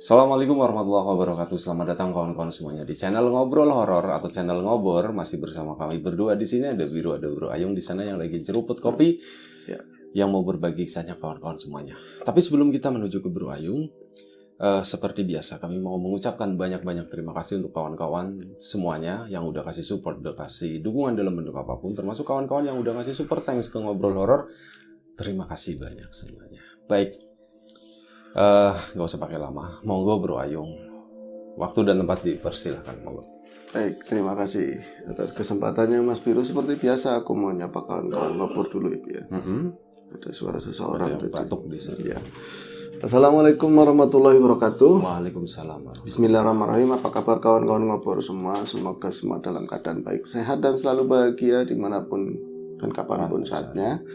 Assalamualaikum warahmatullahi wabarakatuh. Selamat datang kawan-kawan semuanya di channel Ngobrol Horor atau channel Ngobor. Masih bersama kami berdua di sini, ada Biru, ada Bro Ayung di sana yang lagi jeruput kopi, yang mau berbagi kisahnya kawan-kawan semuanya. Tapi sebelum kita menuju ke Bro Ayung, seperti biasa kami mau mengucapkan banyak-banyak terima kasih untuk kawan-kawan semuanya yang udah kasih support, udah kasih dukungan dalam bentuk apapun, termasuk kawan-kawan yang udah kasih super thanks ke Ngobrol Horor. Terima kasih banyak semuanya. Baik. Gak usah pakai lama. Monggo Bro Ayung. Waktu dan tempat dipersilahkan. Monggo. Baik, terima kasih atas kesempatannya Mas Biru. Seperti biasa aku mau nyapa kawan-kawan ngopor dulu ya. Ada suara seseorang tadi. Batuk di sini. Ya. Assalamualaikum warahmatullahi wabarakatuh. Waalaikumsalam. Bismillahirrahmanirrahim. Apa kabar kawan-kawan ngopor semua? Semoga semua dalam keadaan baik, sehat dan selalu bahagia dimanapun dan kapanpun saatnya.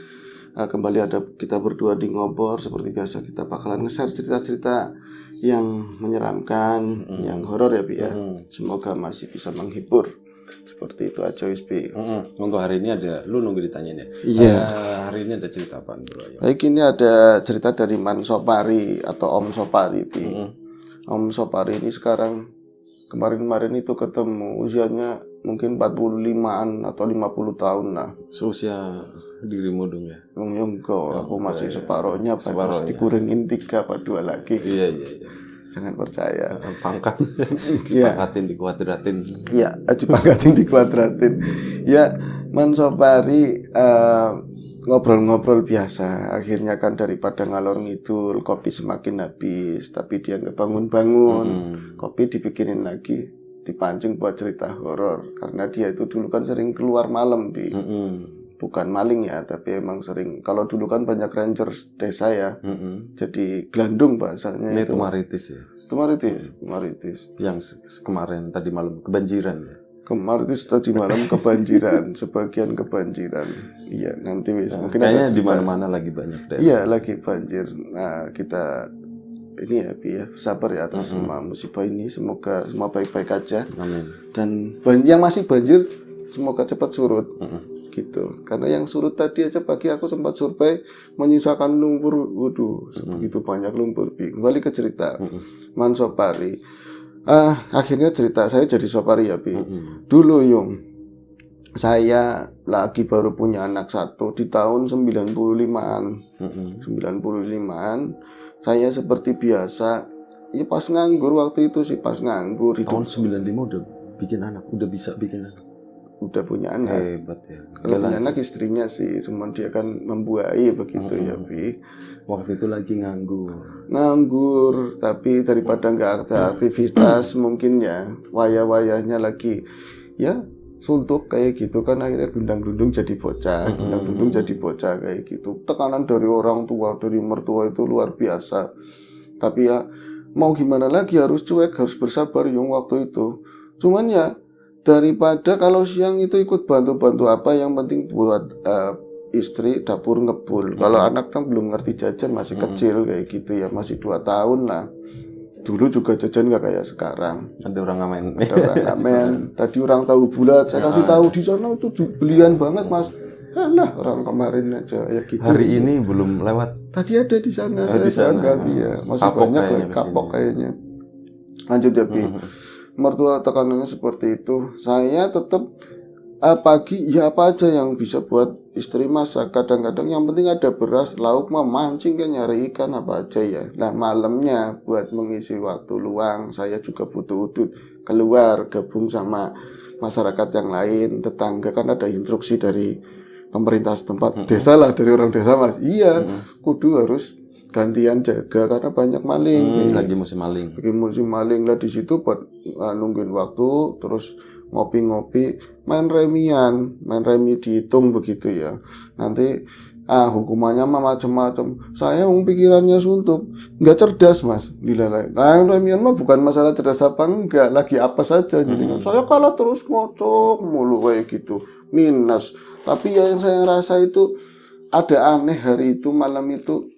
Kembali ada kita berdua di Ngobor. Seperti biasa kita bakalan nge-share cerita-cerita yang menyeramkan, yang horor ya Bi ya. Semoga masih bisa menghibur. Seperti itu aja Wis Bi. Monggo, hari ini ada, lu nunggu ditanyain ya? Iya. Hari ini ada cerita apaan Bro Ayung? Baik, ini ada cerita dari Man Sopari atau Om Sopari Bi. Om Sopari ini sekarang kemarin-kemarin itu ketemu, usianya mungkin 45-an atau 50 tahun lah. Seusia dirimu dong ya? Enggak, aku masih separohnya, pas dikurangin 3 apa 2 lagi. Iya. Jangan percaya. Pangkat. Dipangkatin, dikuadratin. Iya, dipangkatin, dikuadratin. Ya, Man Sopari ngobrol-ngobrol biasa. Akhirnya kan daripada ngalor ngidul, kopi semakin habis, tapi dia nggak bangun-bangun. Kopi dibikinin lagi, dipancing buat cerita horor. Karena dia itu dulu kan sering keluar malam, Bi. Bukan maling ya, tapi emang sering. Kalau dulu kan banyak ranger desa ya, jadi gelandung bahasanya. Ini itu Tumaritis ya? Tumaritis. Yang kemarin tadi malam kebanjiran ya? Tumaritis tadi malam kebanjiran, sebagian kebanjiran. Iya, nanti mungkin kayaknya di mana-mana lagi banyak deh. Iya, lagi banjir. Nah, kita ini ya, Bi ya, sabar ya atas semua musibah ini. Semoga semua baik-baik aja. Amin. Dan yang masih banjir semoga cepat surut. Gitu. Karena yang surut tadi aja pagi aku sempat survei menyisakan lumpur. Waduh, begitu banyak lumpur. Kembali ke cerita Man Sopari. Akhirnya cerita saya jadi Sopari ya, Bi. Dulu Yung, saya lagi baru punya anak satu di tahun 95-an. 95-an. Saya seperti biasa, ya pas nganggur waktu itu sih, pas nganggur itu. Tahun 95 udah bikin anak, udah bisa bikin anak. Udah punya anak. Hebat ya. Kalau punya anak istrinya sih, cuma dia kan membuahi begitu ya, Bi. Waktu itu lagi nganggur, tapi daripada nggak ada aktivitas mungkin ya, wayah-wayahnya lagi ya suntuk kayak gitu kan, akhirnya gundang-gundung jadi bocah, gundang-gundung jadi bocah kayak gitu. Tekanan dari orang tua, dari mertua itu luar biasa. Tapi ya mau gimana lagi, harus cuek, harus bersabar Yung waktu itu. Cuman ya daripada kalau siang itu ikut bantu-bantu apa, yang penting buat istri dapur ngebul. Kalau anak kan belum ngerti jajan, masih kecil kayak gitu ya, masih 2 tahun lah. Dulu juga jajan gak kayak sekarang. Ada orang ngamen. Tadi orang tahu bulat, saya kasih tahu di sana itu belian banget Mas. Nah, orang kemarin aja ya gitu. Hari ini belum lewat. Tadi ada di sana, saya ganti ya. Masih kapok banyak kapok kayaknya. Lanjut ya, Bi. Mertua tekanannya seperti itu. Saya tetap pagi ya apa aja yang bisa buat istri masak. Kadang-kadang yang penting ada beras, lauk mah mancing kan, nyari ikan apa aja ya. Nah, malamnya buat mengisi waktu luang, saya juga butuh udut keluar gabung sama masyarakat yang lain, tetangga. Kan ada instruksi dari pemerintah setempat, desa lah, dari orang desa Mas. Iya, kudu harus gantian jaga karena banyak maling. Lagi musim maling lah di situ buat nungguin waktu, terus ngopi-ngopi, main remi dihitung begitu ya. Nanti hukumannya mah macam-macam. Saya pikirannya suntuk, nggak cerdas Mas, dilalai. Nah, remian mah bukan masalah cerdas apa enggak, lagi apa saja. Jadi saya kalah terus ngocok mulu kayak gitu, minus. Tapi ya yang saya rasa itu ada aneh hari itu, malam itu.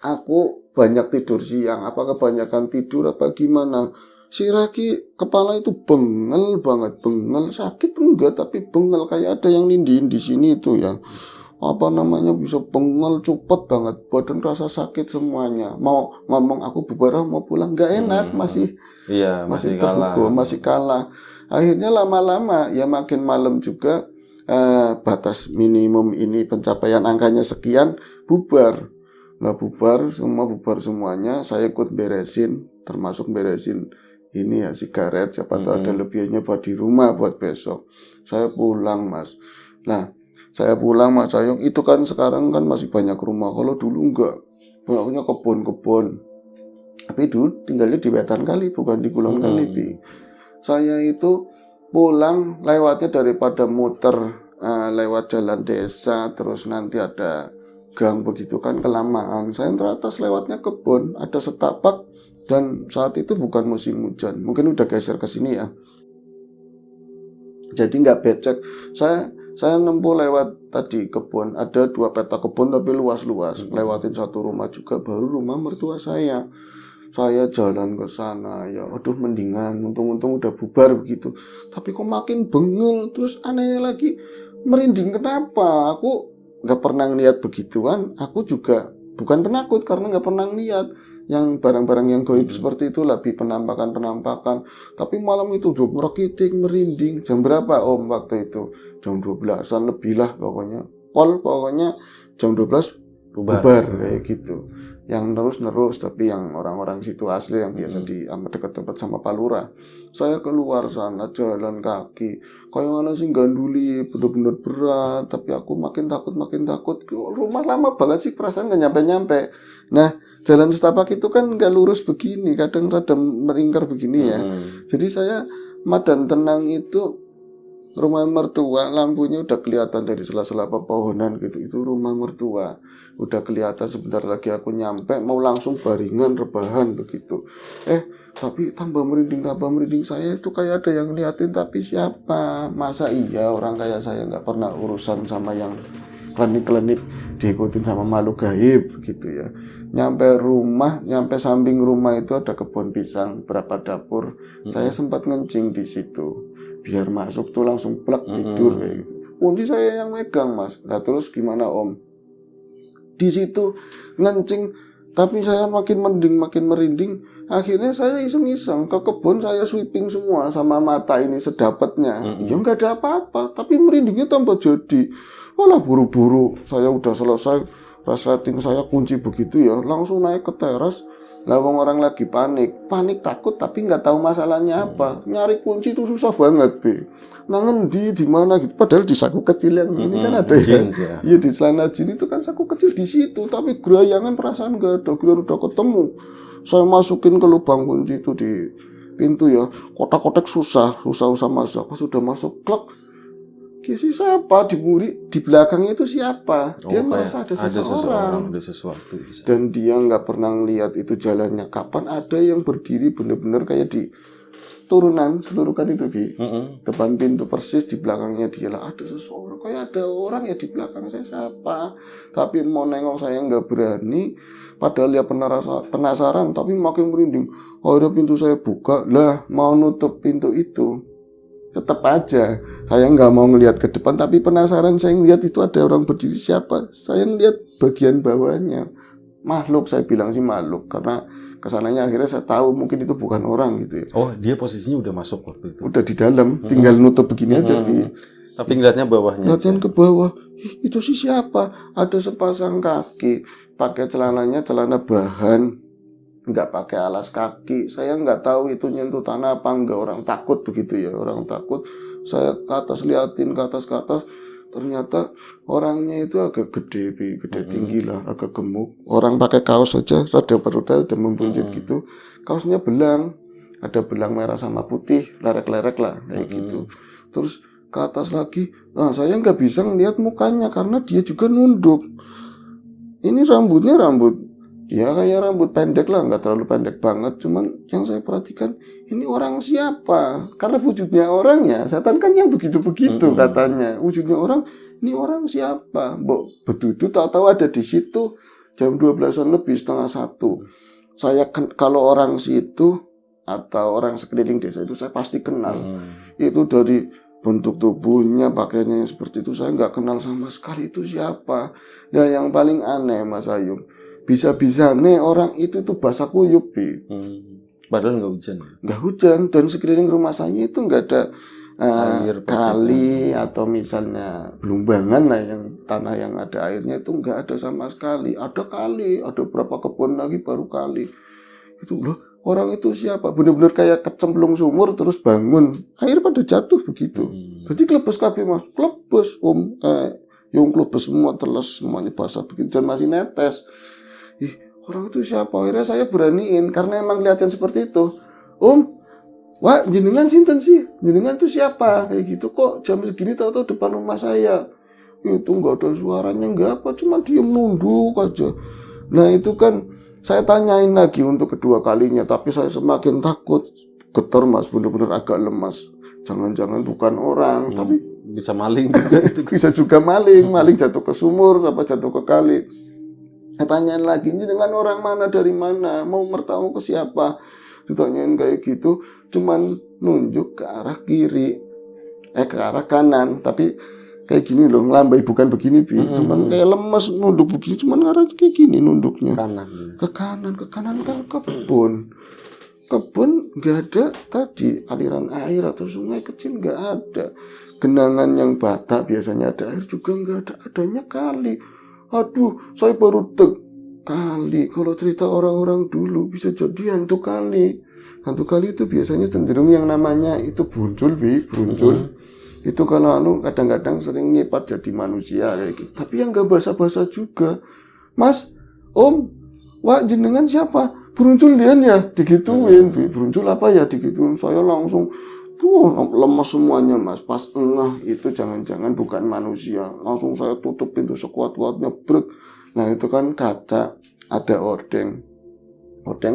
Aku banyak tidur siang, apa kebanyakan tidur apa gimana? Si Raki kepala itu bengel banget, bengel, sakit enggak tapi bengel, kayak ada yang nindiin di sini itu ya. bisa bengel, cepet banget, badan rasa sakit semuanya. Mau ngomong aku bubar mau pulang nggak enak, masih terhukum, masih kalah. Akhirnya lama-lama ya makin malam juga batas minimum ini pencapaian angkanya sekian, bubar. Nah bubar semuanya, saya ikut beresin, termasuk beresin ini ya sigaret, siapa tahu ada lebihnya buat di rumah buat besok. Saya pulang Mas. Nah saya pulang Mas Cayong, itu kan sekarang kan masih banyak rumah, kalau dulu enggak, banyaknya kebun. Tapi dulu tinggalnya di Wetan Kali, bukan di Kulon Kalibi. Saya itu pulang lewatnya daripada muter lewat jalan desa, terus nanti ada gang begitu kan kelamaan. Saya teratas lewatnya kebun, ada setapak, dan saat itu bukan musim hujan, mungkin udah geser ke sini ya. Jadi nggak becek. Saya nempuh lewat tadi kebun, ada 2 petak kebun tapi luas-luas. Lewatin satu rumah juga, baru rumah mertua saya. Saya jalan ke sana ya, aduh mendingan, untung-untung udah bubar begitu. Tapi kok makin bengel, terus aneh lagi, merinding. Kenapa? Aku nggak pernah ngeliat begituan. Aku juga bukan penakut karena nggak pernah ngeliat yang barang-barang yang gaib seperti itu, lebih penampakan. Tapi malam itu udah merekiting, merinding. Jam berapa Om waktu itu? Jam 12-an lebih lah pokoknya. Pokoknya jam 12 bubar kayak gitu. Yang nerus, tapi yang orang-orang situ asli yang biasa di dekat tempat sama Pak Lurah. Saya keluar sana jalan kaki, kayak mana sih ganduli, bener-bener berat. Tapi aku makin takut. Rumah lama banget sih, perasaan gak nyampe-nyampe. Nah jalan setapak itu kan gak lurus begini, kadang rada melingkar begini ya. Jadi saya madan tenang itu rumah mertua, lampunya udah kelihatan dari sela-sela pepohonan gitu. Itu rumah mertua udah kelihatan. Sebentar lagi aku nyampe, mau langsung baringan rebahan begitu. Tapi tambah merinding. Saya itu kayak ada yang liatin, tapi siapa? Masa iya orang kayak saya nggak pernah urusan sama yang klinik-klinik, diikutin sama makhluk gaib gitu ya. Nyampe samping rumah itu ada kebun pisang, berapa dapur. Saya sempat ngencing di situ. Biar masuk tuh langsung plak tidur kayak gitu. Kunci saya yang megang Mas. Nah terus gimana Om? Di situ ngencing, tapi saya makin merinding. Akhirnya saya iseng-iseng ke kebun, saya sweeping semua sama mata ini sedapatnya. Ya nggak ada apa-apa, tapi merindingnya tambah jadi. Walah buru-buru, saya udah selesai resleting, saya kunci begitu ya, langsung naik ke teras. Lah orang lagi panik takut tapi nggak tahu masalahnya apa. Nyari kunci itu susah banget nah ngendi di mana gitu, padahal di saku kecil yang ini kan ada ya. Iya di celana jin itu kan saku kecil di situ, tapi gerayangan perasaan nggak ada. Giliran udah ketemu, saya masukin ke lubang kunci itu di pintu ya, kotak-kotak susah masuk. Pas sudah masuk klek, kisi siapa di belakangnya itu siapa? Dia merasa ada seseorang, ada sesuatu. Dan dia nggak pernah ngelihat itu jalannya kapan. Ada yang berdiri bener-bener kayak di turunan seluruhkan itu depan pintu persis, di belakangnya dia lah ada seseorang, kayak ada orang ya di belakang saya, siapa? Tapi mau nengok saya nggak berani. Padahal dia penasaran, tapi makin merinding. Ada pintu saya buka lah, mau nutup pintu itu. Tetap aja saya nggak mau ngelihat ke depan, tapi penasaran. Saya ngelihat itu ada orang berdiri, siapa? Saya ngelihat bagian bawahnya, makhluk. Saya bilang sih makhluk karena kesananya akhirnya saya tahu mungkin itu bukan orang gitu ya. Oh dia posisinya udah masuk waktu itu, udah di dalam, tinggal nutup begini aja tapi ngeliatnya bawahnya, ngeliatnya ke bawah. Itu sih siapa? Ada sepasang kaki, pakai celana bahan, nggak pakai alas kaki. Saya nggak tahu itu nyentuh tanah apa enggak. Orang takut begitu ya, orang takut. Saya ke atas liatin, ke atas. Ternyata orangnya itu agak gede tinggi lah, agak gemuk. Orang pakai kaos saja rada berudal dan membuncit gitu. Kaosnya belang, ada belang merah sama putih, lerek-lerek lah kayak gitu. Terus ke atas lagi, nah saya nggak bisa ngeliat mukanya karena dia juga nunduk. Ini rambutnya ya kayak rambut pendek lah, nggak terlalu pendek banget. Cuman yang saya perhatikan, ini orang siapa? Karena wujudnya orang ya, setan kan yang begitu-begitu katanya. Wujudnya orang, ini orang siapa? Betul tahu-tahu ada di situ jam 12-an lebih, 12:30. Saya kalau orang situ atau orang sekeliling desa itu saya pasti kenal. Itu dari bentuk tubuhnya, pakaiannya yang seperti itu, saya nggak kenal sama sekali itu siapa. Dan yang paling aneh Mas Ayung, bisa-bisa nih orang itu tuh basah kuyup, Bi. Padahal nggak hujan. Nggak hujan, dan sekeliling rumah saya itu nggak ada kali atau misalnya belumbangan lah, yang tanah yang ada airnya itu nggak ada sama sekali. Ada kali, ada berapa kebun lagi baru kali. Itu loh. Orang itu siapa? Bener-bener kayak kecemplung sumur terus bangun, air pada jatuh begitu. Berarti klebes kabeh Mas, klebes yung klebes semua, teles semuanya basah begitu dan masih netes. Orang itu siapa? Akhirnya saya beraniin karena emang kelihatan seperti itu. Wah jenengan sinten sih? Jenengan itu siapa? Kayak gitu kok jam segini tahu-tahu depan rumah saya. Itu nggak ada suaranya, nggak apa, cuma diem nunduk aja. Nah itu kan saya tanyain lagi untuk kedua kalinya, tapi saya semakin takut, getar Mas, bener-bener agak lemas. Jangan-jangan bukan orang, tapi bisa maling juga itu. Bisa juga maling jatuh ke sumur, apa jatuh ke kali. Saya tanyain lagi, ini dengan orang mana, dari mana, mau bertamu ke siapa? Ditanyain kayak gitu, cuman nunjuk ke arah kiri, ke arah kanan, tapi kayak gini loh, ngelambai bukan begini Bi, cuman kayak lemas nunduk begini, cuman ngarah kayak gini nunduknya ke kanan kan kebun nggak ada tadi aliran air atau sungai kecil, nggak ada genangan yang bata biasanya ada air juga nggak ada, adanya kali. Aduh, saya baru kali. Kalau cerita orang-orang dulu bisa jadi hantu kali itu biasanya cenderung yang namanya itu bruncul Bi, itu kalau kadang-kadang sering nyipat jadi manusia kayak gitu. Tapi yang gak basa-basa juga. Mas, Om, wah jenengan siapa? Beruncul dia ya, digituin. Beruncul apa ya, digituin. Saya langsung lemas semuanya Mas. Pas itu jangan-jangan bukan manusia. Langsung saya tutup pintu sekuat-kuatnya, brek. Nah itu kan kaca, ada ordeng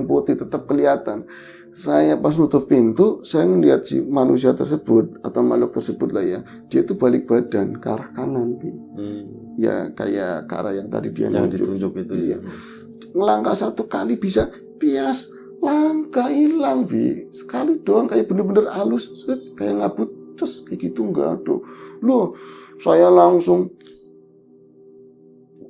putih tetap kelihatan. Saya pas nutup pintu, saya ngeliat si manusia tersebut atau makhluk tersebut lah ya, dia tuh balik badan ke arah kanan, ya kayak ke arah yang tadi dia ditunjuk itu. Ya. Ngelangkah satu kali bisa pias, langkah hilang Bi, sekali doang kayak bener-bener halus, kayak ngabut, kayak gitu nggak ada. Loh, saya langsung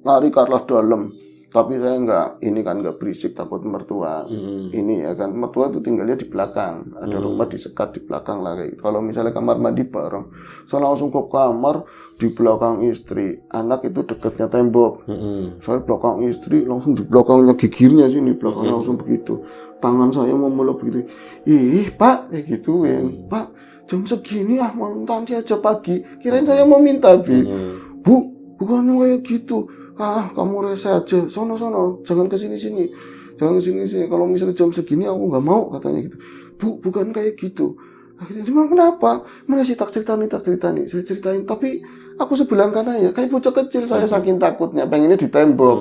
lari ke arah dalam. Tapi saya nggak berisik, takut mertua. Ini ya kan, mertua itu tinggalnya di belakang, ada rumah disekat di belakang lah kayak gitu. Kalau misalnya kamar mandi bareng, saya langsung ke kamar di belakang istri. Anak itu dekatnya tembok, saya belakang istri, langsung di belakangnya gigirnya sini, belakangnya langsung begitu. Tangan saya mau meluk begitu. Pak, kayak gituin. Pak, jam segini mau nanti aja pagi. Kirain saya mau minta Bi. Bu, bukannya kayak gitu. Kamu rese aja, sono, jangan kesini-sini. Kalau misalnya jam segini aku nggak mau, katanya gitu. Bu, bukan kayak gitu. Akhirnya dia bilang, kenapa? Mana sih tak cerita nih. Saya ceritain, tapi aku sebelah kanan ya, kayak bocah kecil. Saya saking takutnya, pengennya ditembok.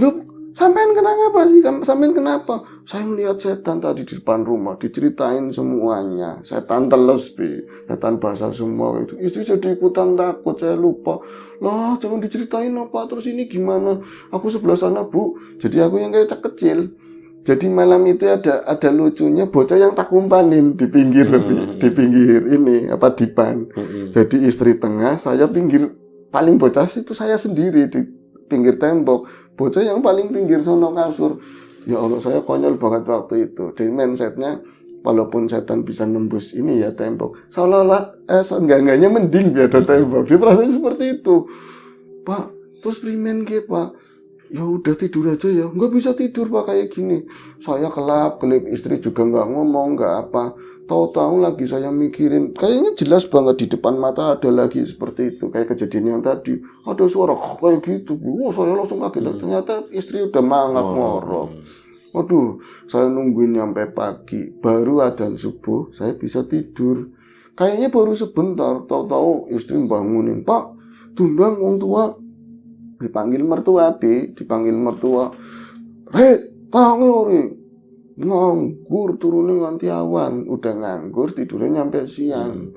Loh, sampean kenapa sih? Sampean kenapa? Saya melihat setan tadi di depan rumah, diceritain semuanya. Setan teles, setan basah semua itu. Istri jadi ikutan takut, saya lupa. Lah, jangan diceritain apa, terus ini gimana? Aku sebelah sana, Bu. Jadi aku yang kayak kecil. Jadi malam itu ada lucunya bocah yang tak umpanin di pinggir, di pinggir ini dipan. Jadi istri tengah, saya pinggir, paling bocah itu saya sendiri di pinggir tembok. Bocah yang paling pinggir sono kasur. Ya Allah, saya konyol banget waktu itu. Jadi mindsetnya, walaupun setan bisa nembus ini ya tembok, seolah-olah seenggak-enggaknya mending biar ada tembok. Dia perasaan seperti itu. Pak, terus primen ke Pak? Ya udah tidur aja ya. Nggak bisa tidur Pak kayak gini. Saya kelap-kelip, istri juga nggak ngomong, nggak apa. Tahu-tahu lagi saya mikirin, kayaknya jelas banget di depan mata ada lagi seperti itu, kayak kejadian yang tadi. Ada suara kayak gitu. Saya langsung kaget. Ternyata istri udah mangap ngorok. Waduh, saya nungguin sampai pagi, baru adzan subuh, saya bisa tidur. Kayaknya baru sebentar, tahu-tahu istri bangunin, Pak, tundang wong tua. Dipanggil mertua, Re, nganggur turunnya nganti awan, udah nganggur tidurnya nyampe siang.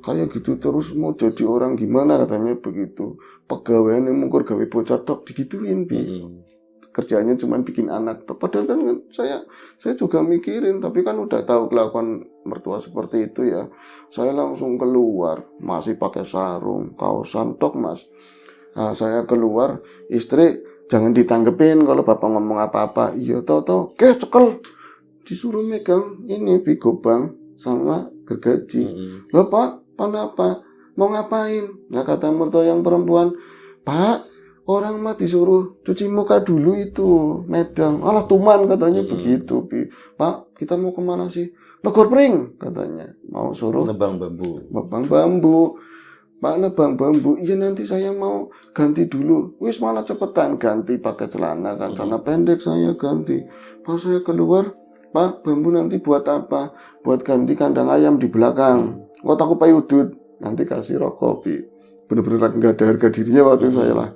Kayak gitu terus mau jadi orang gimana katanya begitu. Pegawaian yang mungkur gawe bocah tok digituin, kerjanya cuma bikin anak. Padahal kan saya juga mikirin, tapi kan udah tahu kelakuan mertua seperti itu ya. Saya langsung keluar, masih pakai sarung, kaosan tok mas. Nah, saya keluar, istri jangan ditanggepin kalau bapak ngomong apa-apa. Iya tahu-tahu, cekel, disuruh megang ini bigobang sama gergaji. Loh pak, kenapa? Mau ngapain? Nah kata mertua yang perempuan, Pak, orang mah disuruh cuci muka dulu itu medang. Alah tuman katanya begitu. Pak, kita mau kemana sih? Negor pring katanya. Mau suruh nebang bambu. Nebang bambu. Pak, nebang bambu. Iya nanti saya mau ganti dulu. Wis mana cepetan ganti pakai celana kan. Celana pendek saya ganti. Pas saya keluar, Pak, bambu nanti buat apa? Buat ganti kandang ayam di belakang. Kok aku payudut. Nanti kasih rokok, bener-bener nggak ada harga dirinya waktu saya lah.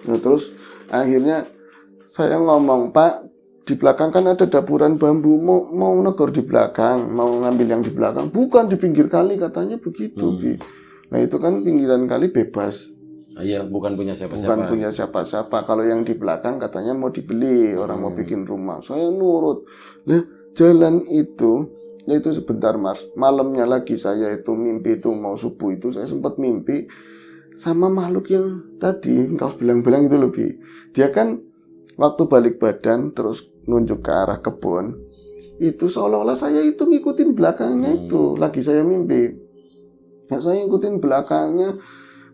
Nah terus akhirnya saya ngomong, Pak, di belakang kan ada dapuran bambu, mau negor di belakang, mau ngambil yang di belakang, bukan di pinggir kali katanya begitu, Nah itu kan pinggiran kali bebas. Iya, bukan punya siapa-siapa. Bukan punya siapa-siapa. Kalau yang di belakang katanya mau dibeli, orang mau bikin rumah. Saya nurut. Nah jalan itu sebentar mas, malamnya lagi saya itu mimpi itu mau subuh itu saya sempat mimpi sama makhluk yang tadi kau bilang-bilang itu lebih. Dia kan waktu balik badan terus nunjuk ke arah kebun itu seolah-olah saya itu ngikutin belakangnya itu lagi saya mimpi. Nah, saya ngikutin belakangnya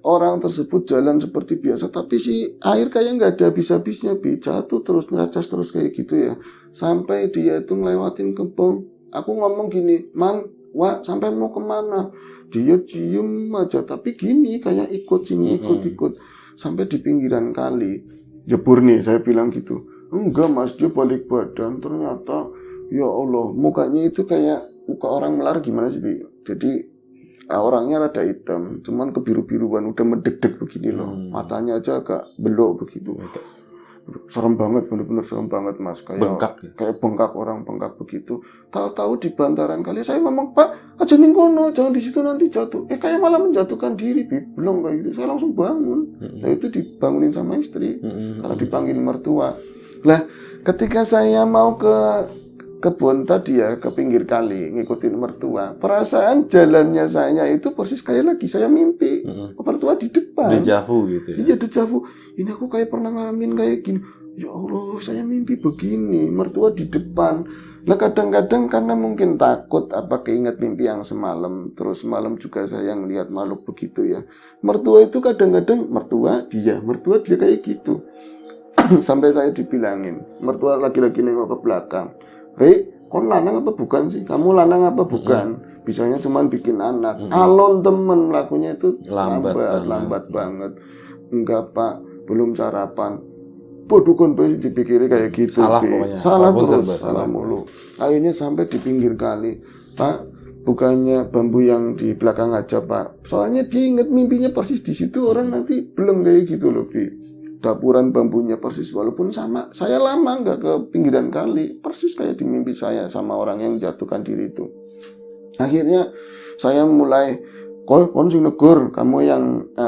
orang tersebut jalan seperti biasa, tapi si air kayak nggak ada habis-habisnya, jatuh terus ngeracas terus kayak gitu ya, sampai dia itu ngelewatin kebun. Aku ngomong gini, Man, Wak, sampai mau kemana? Dia diem aja, tapi gini, kayak ikut sini, ikut. Sampai di pinggiran kali. Jebur nih, saya bilang gitu. Enggak mas, dia balik badan. Ternyata, ya Allah, mukanya itu kayak muka orang melar gimana sih, Bi? Jadi, orangnya rada hitam, cuman kebiru-biruan, udah mendek-dek begini loh. Matanya aja agak belok begitu. Serem banget, bener-bener serem banget mas, kayak bengkak orang bengkak begitu. Tahu-tahu di bantaran kali saya ngomong, Pak, aja ning kono, jangan di situ nanti jatuh. Kayak malah menjatuhkan diri, belum kayak gitu. Saya langsung bangun. Nah itu dibangunin sama istri karena dipanggil mertua. Lah ketika saya mau ke kebun tadi ya, ke pinggir kali ngikutin mertua, perasaan jalannya saya itu persis kayak lagi saya mimpi. Mertua di depan. Dejavu gitu ya. Iya dejavu. Ini aku kayak pernah ngalamin kayak gini. Ya Allah, saya mimpi begini, mertua di depan. Nah kadang-kadang karena mungkin takut apa keinget mimpi yang semalam, terus malam juga saya ngeliat makhluk begitu ya. Mertua itu kadang-kadang mertua dia kayak gitu. Sampai saya dibilangin, mertua lagi-lagi nengok ke belakang. Kon lanang apa bukan sih? Kamu lanang apa bukan? Bisanya cuma bikin anak. Alon temen, lakunya itu lambat banget. Enggak pak, belum sarapan. Bodoh kon dipikiri kayak gitu. Salah terus, salah mulu. Akhirnya sampai di pinggir kali. Pak, bukannya bambu yang di belakang aja pak. Soalnya diinget mimpinya persis di situ, orang nanti belum kayak gitu loh, Bi. Dapuran bambunya persis, walaupun sama saya lama nggak ke pinggiran kali, persis kayak di mimpi saya sama orang yang jatuhkan diri itu. Akhirnya saya mulai kon sing negur, kamu yang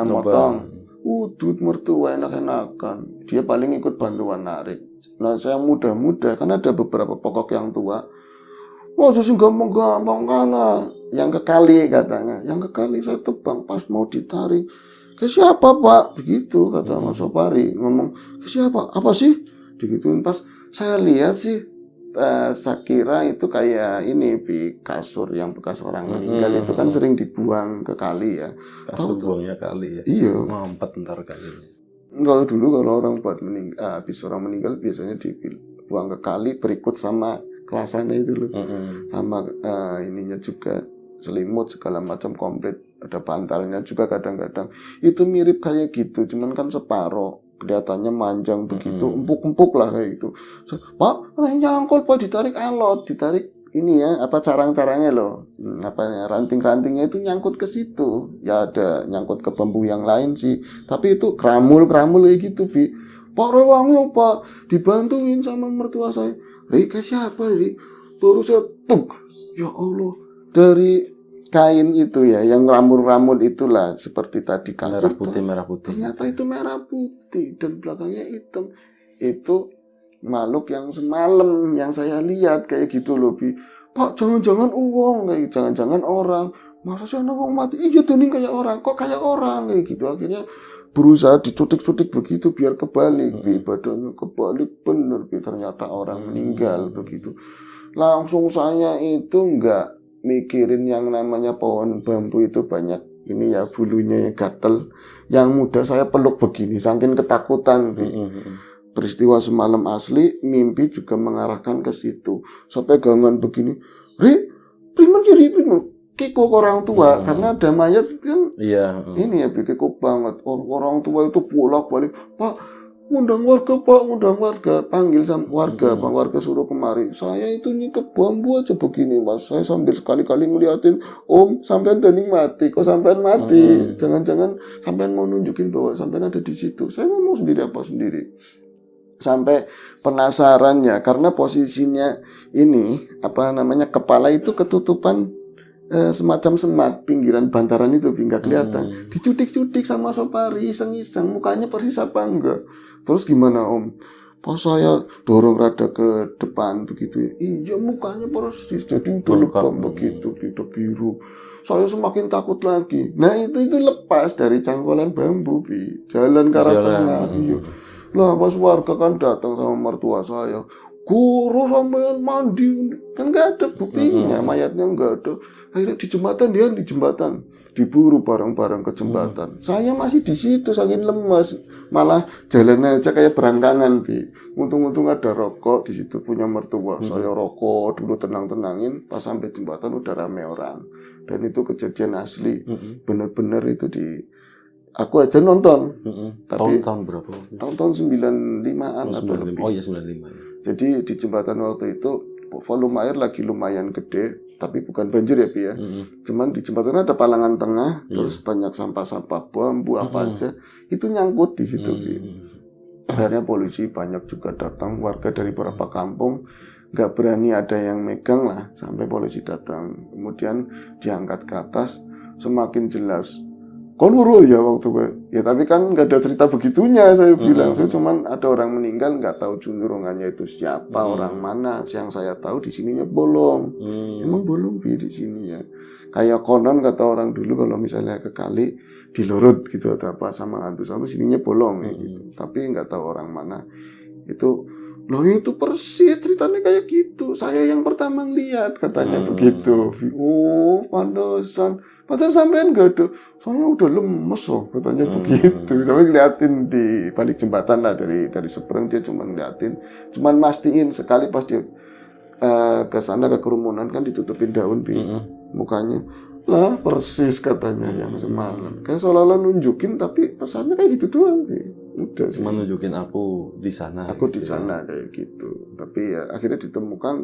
motong. Duit mertua enak-enakan, dia paling ikut bantuan narik. Nah saya muda-muda kan ada beberapa pokok yang tua. Wah sih gampang-gampang karena yang ke kali katanya, yang ke kali saya tebang pas mau ditarik. Ke siapa pak? Begitu kata Mas Sopari ngomong, ke siapa? Apa sih? Digituin pas saya lihat sih, saya kira itu kayak ini di kasur yang bekas orang meninggal itu kan sering dibuang ke kali ya. Kasur buangnya kali ya. Iya. Mampet ntar kali. Kalau orang buat habis orang meninggal biasanya dibuang ke kali berikut sama kelasannya itu loh, sama ininya juga. Selimut segala macam komplit, ada bantalnya juga kadang-kadang itu mirip kayak gitu, cuman kan separoh kelihatannya manjang begitu, empuk-empuk lah kayak gitu. Pak, nyangkul pak, ditarik alot, ditarik ini ya apa carang-carangnya loh, ranting-rantingnya itu nyangkut ke situ, ya ada nyangkut ke bambu yang lain sih, tapi itu keramul kayak gitu Bi. Pak Rewangi pak, dibantuin sama mertua saya. Kayak siapa Ri? Terus saya tuk, ya Allah. Dari kain itu ya, yang rambut-rambut itulah seperti tadi kasur merah putih. Ternyata itu merah putih dan belakangnya hitam. Itu makhluk yang semalam yang saya lihat kayak gitu loh, Bi. Pak, jangan-jangan uang, kayak jangan-jangan orang. Masa sih anak wong mati? Iya tuning kayak orang, kok kayak orang kayak gitu. Akhirnya berusaha dicutik-cutik begitu biar kebalik, Bi. Badannya kebalik bener, Bi. Ternyata orang meninggal begitu. Langsung saya itu enggak mikirin yang namanya pohon bambu itu banyak ini ya bulunya yang gatel. Yang mudah saya peluk begini saking ketakutan, Bi. Peristiwa semalam asli, mimpi juga mengarahkan ke situ. Sampai gangan begini, primen kiri, primen. Kiko orang tua, karena ada mayat kan. Iya. Ini ya, kiko banget. Orang tua itu bolak-balik, Pak, undang warga, Pak, undang warga. Panggil sama warga, Pak, warga suruh kemari. Saya itu nyikat bambu aja begini, Mas. Saya sambil sekali-kali ngeliatin, Om, sampean tening mati. Kok sampean mati? Jangan-jangan sampean mau nunjukin bahwa sampean ada di situ. Saya ngomong sendiri apa sendiri. Sampai penasaran ya, karena posisinya ini apa namanya kepala itu ketutupan semacam semat pinggiran bantaran itu nggak kelihatan. Dicutik-cutik sama Sopari, iseng-iseng, mukanya persis apa enggak. Terus gimana Om? Pas saya dorong rada ke depan begitu, iya mukanya persis jadi lebam begitu, biru. Saya semakin takut lagi. Nah itu lepas dari cangkolan bambu, Bi. Jalan ke arah tengah. Iya. Lah pas warga kan datang sama mertua saya, guru sampean mandi, kan nggak ada buktinya, mayatnya nggak ada. Akhirnya di jembatan, diburu bareng-bareng ke jembatan. Saya masih di situ saking lemas, malah jalan aja kayak berangkangan, Bi. Untung-untung ada rokok di situ punya mertua. Saya rokok dulu tenang-tenangin, pas sampai jembatan udah rame orang. Dan itu kejadian asli, bener-bener itu di. Aku aja nonton. Tapi tahun berapa? Tahun 95-an atau lebih. Oh iya 95 ya. Jadi di jembatan waktu itu volume air lagi lumayan gede, tapi bukan banjir ya, Bi ya. Cuman di jembatan ada palangan tengah, terus banyak sampah-sampah bambu apa aja. Itu nyangkut di situ, Bi. Akhirnya polisi banyak juga datang, warga dari beberapa kampung nggak berani ada yang megang lah, sampai polisi datang. Kemudian diangkat ke atas, semakin jelas. Konwuru ya waktu gue, ya tapi kan nggak ada cerita begitunya saya bilang, saya cuman ada orang meninggal nggak tahu junjungannya itu siapa, orang mana, yang saya tahu di sininya bolong, emang bolong Bi di sini ya, kayak konon kata orang dulu kalau misalnya ke kali dilurut gitu atau apa sama hantu sama sininya bolong ya gitu, tapi nggak tahu orang mana itu. Loh itu persis ceritanya kayak gitu. Saya yang pertama lihat katanya begitu. Oh, pantesan. Padahal sampean gak ada. Saya udah lemes loh katanya begitu. Tapi ngeliatin di balik jembatan lah dari seberang dia cuma ngeliatin, cuman mastiin sekali pas dia ke sana ke kerumunan kan ditutupin daun Bi mukanya. Lah persis katanya yang semalam. Kayak seolah-olah nunjukin tapi pesannya kayak gitu doang Bi. Udah cuma nunjukin aku di sana. Aku di sana kayak gitu. Tapi ya akhirnya ditemukan.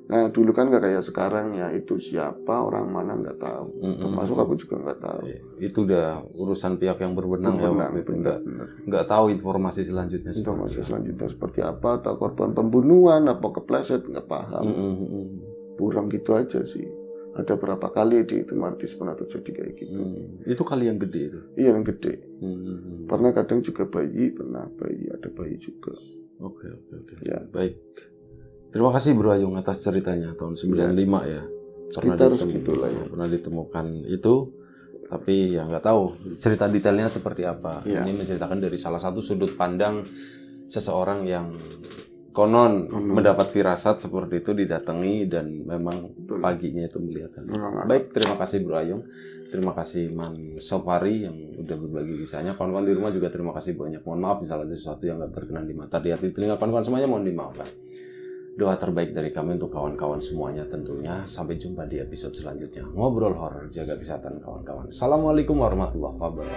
Nah dulu kan nggak kayak sekarang ya, itu siapa orang mana nggak tahu. Termasuk aku juga nggak tahu. Itu udah urusan pihak yang berwenang ya waktu itu. Nggak tahu informasi selanjutnya. Informasi selanjutnya seperti apa? Atau korban pembunuhan? Apa kepleset? Nggak paham. Buram gitu aja sih. Ada berapa kali di itu Martis pernah terjadi kayak gitu. Itu kali yang gede itu? Iya yang gede. Pernah kadang juga ada bayi juga. Oke. Ya. Baik. Terima kasih Bro Ayung atas ceritanya tahun 95 ya. Sekitar segitulah ya. Pernah ditemukan itu, tapi ya nggak tahu cerita detailnya seperti apa. Ya. Ini menceritakan dari salah satu sudut pandang seseorang yang konon mendapat firasat seperti itu didatangi dan memang paginya itu melihat. Baik, terima kasih Bro Ayung. Terima kasih Man Sopari yang udah berbagi kisahnya. Kawan-kawan di rumah juga terima kasih banyak. Mohon maaf misalnya ada sesuatu yang gak berkenan di mata, di hati, telinga kawan-kawan semuanya mohon dimaafkan. Doa terbaik dari kami untuk kawan-kawan semuanya tentunya. Sampai jumpa di episode selanjutnya. Ngobrol horor, jaga kesehatan kawan-kawan. Assalamualaikum warahmatullahi wabarakatuh.